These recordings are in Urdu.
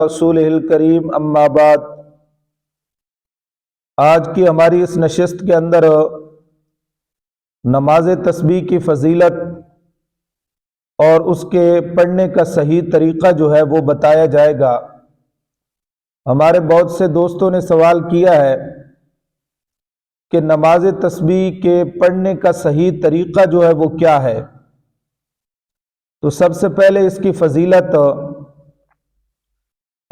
رسولہ الکریم اما بعد، آج کی ہماری اس نشست کے اندر نماز تسبیح کی فضیلت اور اس کے پڑھنے کا صحیح طریقہ جو ہے وہ بتایا جائے گا۔ ہمارے بہت سے دوستوں نے سوال کیا ہے کہ نماز تسبیح کے پڑھنے کا صحیح طریقہ جو ہے وہ کیا ہے۔ تو سب سے پہلے اس کی فضیلت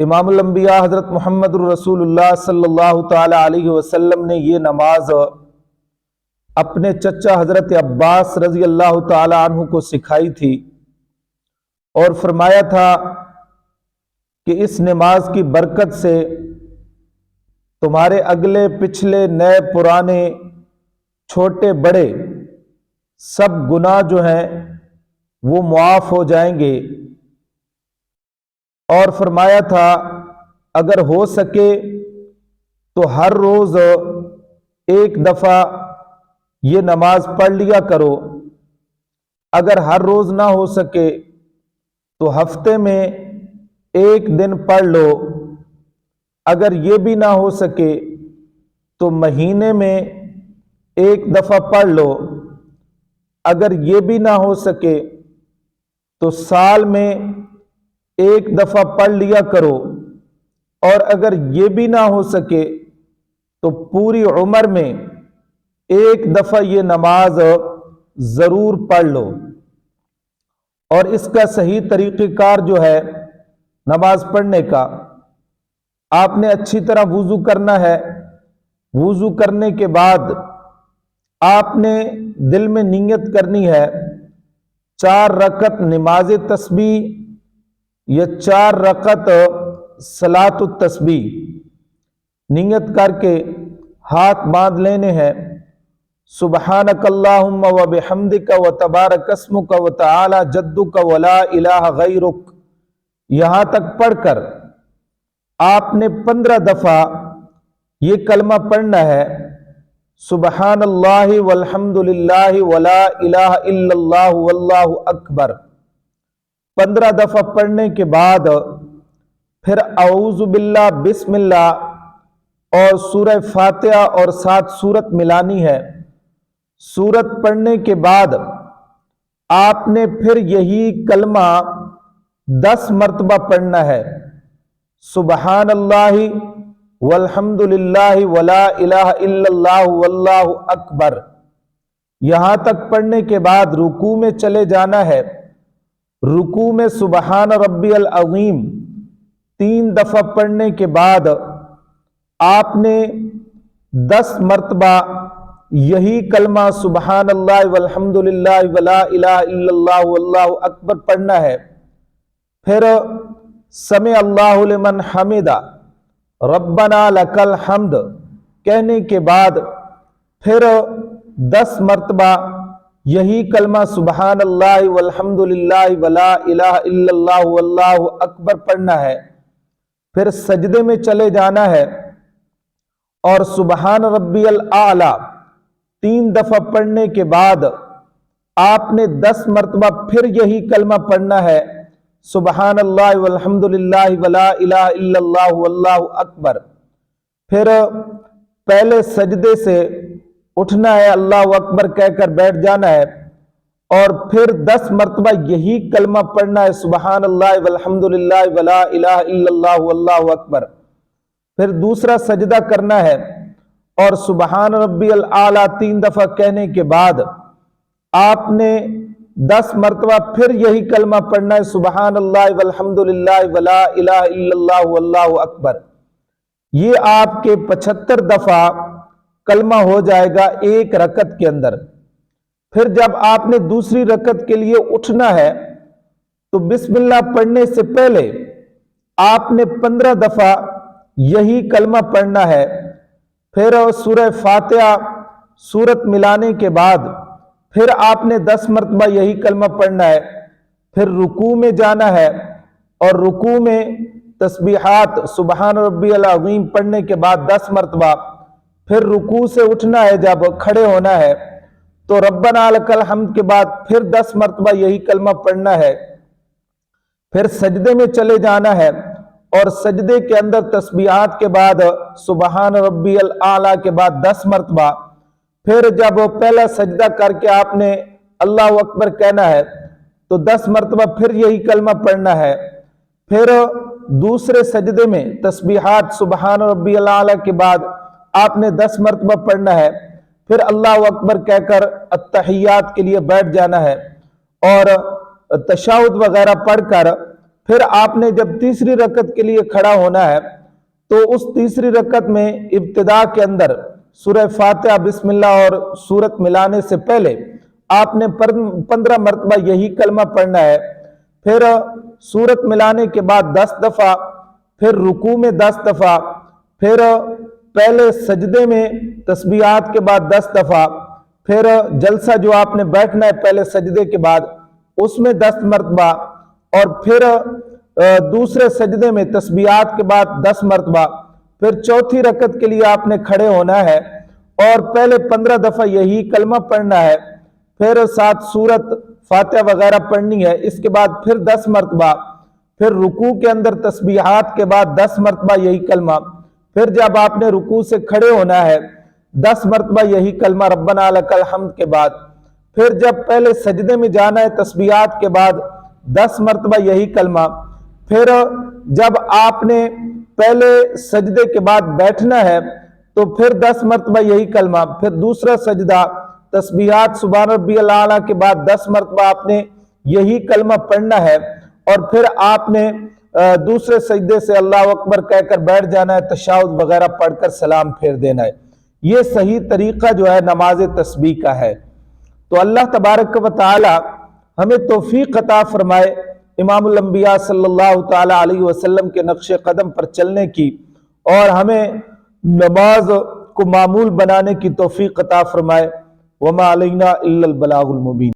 امام الانبیاء حضرت محمد الرسول اللہ صلی اللہ تعالی علیہ وسلم نے یہ نماز اپنے چچا حضرت عباس رضی اللہ تعالی عنہ کو سکھائی تھی، اور فرمایا تھا کہ اس نماز کی برکت سے تمہارے اگلے پچھلے نئے پرانے چھوٹے بڑے سب گناہ جو ہیں وہ معاف ہو جائیں گے، اور فرمایا تھا اگر ہو سکے تو ہر روز ایک دفعہ یہ نماز پڑھ لیا کرو، اگر ہر روز نہ ہو سکے تو ہفتے میں ایک دن پڑھ لو، اگر یہ بھی نہ ہو سکے تو مہینے میں ایک دفعہ پڑھ لو، اگر یہ بھی نہ ہو سکے تو سال میں ایک دفعہ پڑھ لیا کرو، اور اگر یہ بھی نہ ہو سکے تو پوری عمر میں ایک دفعہ یہ نماز ضرور پڑھ لو۔ اور اس کا صحیح طریقہ کار جو ہے نماز پڑھنے کا، آپ نے اچھی طرح وضو کرنا ہے۔ وضو کرنے کے بعد آپ نے دل میں نیت کرنی ہے 4 رکعت نماز تسبیح یا 4 رکعت صلاۃ التسبیح، نیت کر کے ہاتھ باندھ لینے ہیں۔ سبحانک اللہم و بحمدک و تبارک اسمک و تعالی جدک و لا الہ غیرک، یہاں تک پڑھ کر آپ نے 15 دفعہ یہ کلمہ پڑھنا ہے، سبحان اللہ والحمد للہ ولا الہ الا اللہ واللہ اکبر۔ 15 دفعہ پڑھنے کے بعد پھر اعوذ باللہ، بسم اللہ اور سورہ فاتحہ اور ساتھ سورت ملانی ہے۔ سورت پڑھنے کے بعد آپ نے پھر یہی کلمہ 10 مرتبہ پڑھنا ہے، سبحان اللہ والحمد للہ ولا الہ الا اللہ واللہ اکبر۔ یہاں تک پڑھنے کے بعد رکوع میں چلے جانا ہے۔ رکوع میں سبحان ربی العظیم 3 دفعہ پڑھنے کے بعد آپ نے 10 مرتبہ یہی کلمہ سبحان اللہ والحمد للہ ولا الہ الا اللہ واللہ اکبر پڑھنا ہے۔ پھر سمع اللہ لمن حمدہ ربنا لک الحمد کہنے کے بعد پھر 10 مرتبہ یہی کلمہ سبحان اللہ والحمد للہ ولا الہ الا اللہ واللہ اکبر پڑھنا ہے۔ پھر سجدے میں چلے جانا ہے اور سبحان ربی الاعلی 3 دفعہ پڑھنے کے بعد آپ نے 10 مرتبہ پھر یہی کلمہ پڑھنا ہے، سبحان اللہ والحمد للہ ولا الہ الا اللہ واللہ اکبر۔ پھر پہلے سجدے سے اٹھنا ہے، اللہ اکبر کہہ کر بیٹھ جانا ہے، اور پھر 10 مرتبہ یہی کلمہ پڑھنا ہے، سبحان اللہ والحمد للہ ولا الہ الا اللہ واللہ اکبر۔ پھر دوسرا سجدہ کرنا ہے اور سبحان ربی الاعلی 3 دفعہ کہنے کے بعد آپ نے 10 مرتبہ پھر یہی کلمہ پڑھنا ہے، سبحان اللہ والحمد للہ ولا الہ الا اللہ واللہ اکبر۔ یہ آپ کے 75 دفعہ کلمہ ہو جائے گا ایک رکعت کے اندر۔ پھر جب آپ نے دوسری رکعت کے لیے اٹھنا ہے تو بسم اللہ پڑھنے سے پہلے آپ نے 15 دفعہ یہی کلمہ پڑھنا ہے۔ پھر سورہ فاتحہ سورت ملانے کے بعد پھر آپ نے 10 مرتبہ یہی کلمہ پڑھنا ہے۔ پھر رکوع میں جانا ہے اور رکوع میں تسبیحات سبحان ربی العظیم پڑھنے کے بعد 10 مرتبہ پھر رکوع سے اٹھنا ہے، جب کھڑے ہونا ہے تو ربنا لک الحمد کے بعد پھر 10 مرتبہ یہی کلمہ پڑھنا ہے۔ پھر سجدے میں چلے جانا ہے اور سجدے کے اندر تسبیحات کے بعد سبحان ربی الاعلیٰ کے بعد 10 مرتبہ، پھر جب پہلا سجدہ کر کے آپ نے اللہ اکبر کہنا ہے تو 10 مرتبہ پھر یہی کلمہ پڑھنا ہے، پھر دوسرے سجدے میں تسبیحات سبحان ربی الاعلیٰ کے بعد آپ نے 10 مرتبہ پڑھنا ہے، پھر اللہ اکبر کہہ کر التحیات کے لیے بیٹھ جانا ہے اور تشہد وغیرہ پڑھ کر پھر آپ نے جب تیسری رکعت کے لیے کھڑا ہونا ہے تو اس تیسری رکعت میں ابتدا کے اندر سورہ فاتحہ بسم اللہ اور سورت ملانے سے پہلے آپ نے 15 مرتبہ یہی کلمہ پڑھنا ہے، پھر سورت ملانے کے بعد 10 دفعہ، پھر رکوع میں 10 دفعہ، پھر پہلے سجدے میں تسبیحات کے بعد 10 دفعہ، پھر جلسہ جو آپ نے بیٹھنا ہے پہلے سجدے کے بعد اس میں 10 مرتبہ، اور پھر دوسرے سجدے میں تسبیحات کے بعد 10 مرتبہ، پھر چوتھی رکعت کے لیے آپ نے کھڑے ہونا ہے اور پہلے 15 دفعہ یہی کلمہ پڑھنا ہے، پھر ساتھ سورت فاتحہ وغیرہ پڑھنی ہے، اس کے بعد پھر 10 مرتبہ، پھر رکوع کے اندر تسبیحات کے بعد 10 مرتبہ یہی کلمہ، پھر جب آپ نے رکوع سے کھڑے ہونا ہے 10 مرتبہ یہی کلمہ ربنا لک الحمد کے بعد، پھر جب پہلے سجدے میں جانا ہے تسبیحات کے بعد 10 مرتبہ یہی کلمہ، پھر جب آپ نے پہلے سجدے کے بعد بیٹھنا ہے تو پھر 10 مرتبہ یہی کلمہ، پھر دوسرا سجدہ تسبیحات سبحان ربی الاعلیٰ کے بعد 10 مرتبہ آپ نے یہی کلمہ پڑھنا ہے، اور پھر آپ نے دوسرے سجدے سے اللہ اکبر کہہ کر بیٹھ جانا ہے، تشہد وغیرہ پڑھ کر سلام پھیر دینا ہے۔ یہ صحیح طریقہ جو ہے نماز تسبیح کا ہے۔ تو اللہ تبارک و تعالی ہمیں توفیق عطا فرمائے امام الانبیاء صلی اللہ تعالی علیہ وسلم کے نقش قدم پر چلنے کی، اور ہمیں نماز کو معمول بنانے کی توفیق عطا فرمائے۔ وما علینا الا البلاغ المبین۔